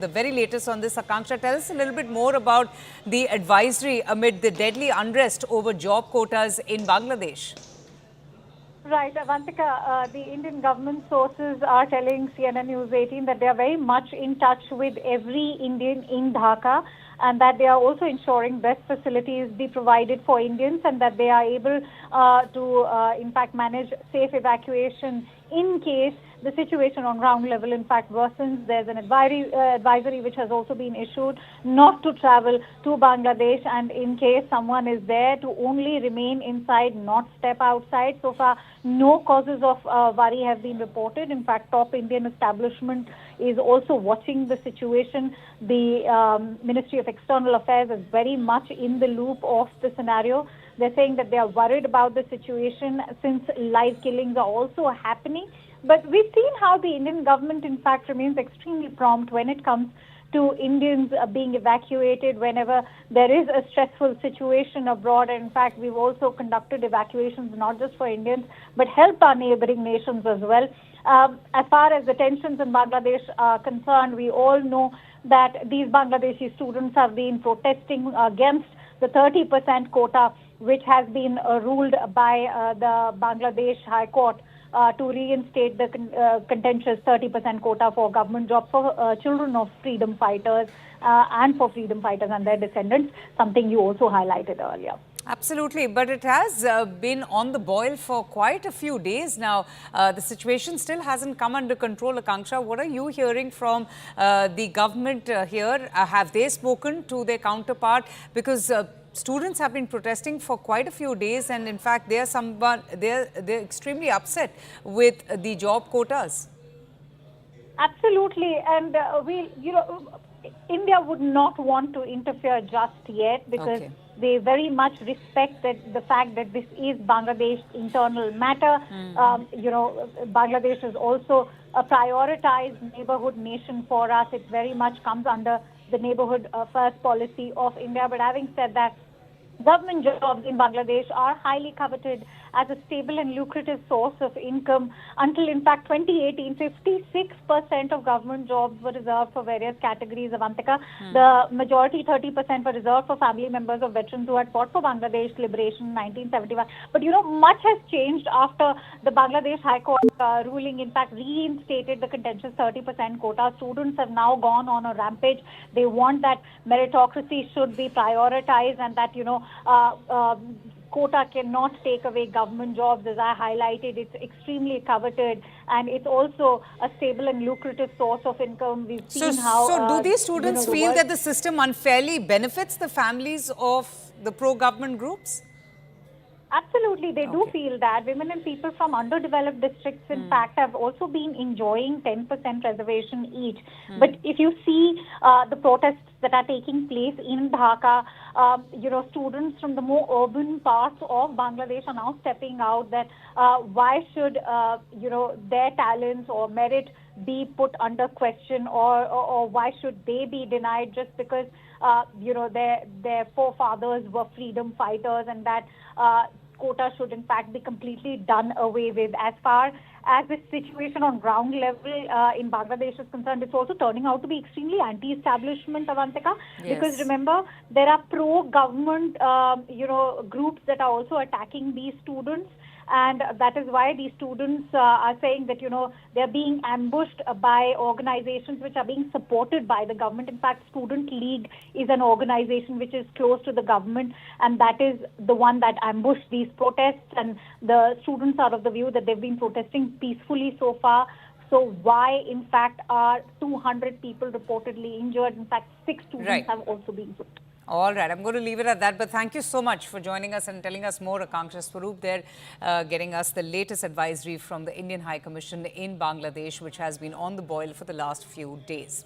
The very latest on this, Akanksha, tell us a little bit more about the advisory amid the deadly unrest over job quotas in Bangladesh. Right, Avantika, the Indian government sources are telling CNN News 18 that they are very much in touch with every Indian in Dhaka and that they are also ensuring best facilities be provided for Indians and that they are able to, in fact, manage safe evacuation in case the situation on ground level, in fact, worsens. There's an advisory which has also been issued not to travel to Bangladesh, and in case someone is there, to only remain inside, not step outside. So far, no causes of worry have been reported. In fact, top Indian establishment is also watching the situation. The Ministry of External Affairs is very much in the loop of the scenario. They're saying that they are worried about the situation since live killings are also happening. But we've seen how the Indian government, in fact, remains extremely prompt when it comes to Indians being evacuated whenever there is a stressful situation abroad. And in fact, we've also conducted evacuations not just for Indians, but helped our neighboring nations as well. As far as the tensions in Bangladesh are concerned, we all know that these Bangladeshi students have been protesting against the 30% quota, which has been ruled by the Bangladesh High Court to reinstate the contentious 30% quota for government jobs for children of freedom fighters and for freedom fighters and their descendants, something you also highlighted earlier. Absolutely, but it has been on the boil for quite a few days now. The situation still hasn't come under control. Akanksha, what are you hearing from the government here? Have they spoken to their counterpart? Because students have been protesting for quite a few days, and in fact, they're extremely upset with the job quotas. Absolutely, and India would not want to interfere just yet because they very much respect the fact that this is Bangladesh's internal matter. Bangladesh is also a prioritized neighborhood nation for us. It very much comes under the neighborhood first policy of India. But having said that, government jobs in Bangladesh are highly coveted as a stable and lucrative source of income. Until, in fact, 2018, 56% of government jobs were reserved for various categories, Avantika. The majority, 30%, were reserved for family members of veterans who had fought for Bangladesh liberation in 1971. But, much has changed after the Bangladesh High Court ruling, in fact, reinstated the contentious 30% quota. Students have now gone on a rampage. They want that meritocracy should be prioritized and that, quota cannot take away government jobs. As I highlighted, it's extremely coveted and it's also a stable and lucrative source of income. We've seen So do these students feel that the system unfairly benefits the families of the pro-government groups? Absolutely, they do feel that. Women and people from underdeveloped districts, in fact, have also been enjoying 10% reservation each. But if you see the protests that are taking place in Dhaka, students from the more urban parts of Bangladesh are now stepping out that why should, their talents or merit be put under question or why should they be denied just because, their forefathers were freedom fighters and that quota should in fact be completely done away with. As far as this situation on ground level in Bangladesh is concerned, it's also turning out to be extremely anti-establishment, Avantika, because remember, there are pro-government, groups that are also attacking these students. And that is why these students are saying that, they're being ambushed by organizations which are being supported by the government. In fact, Student League is an organization which is close to the government, and that is the one that ambushed these protests. And the students are of the view that they've been protesting peacefully so far. So why, in fact, are 200 people reportedly injured? In fact, 6 students have also been put. All right, I'm going to leave it at that. But thank you so much for joining us and telling us more. Akanksha Swaroop there, getting us the latest advisory from the Indian High Commission in Bangladesh, which has been on the boil for the last few days.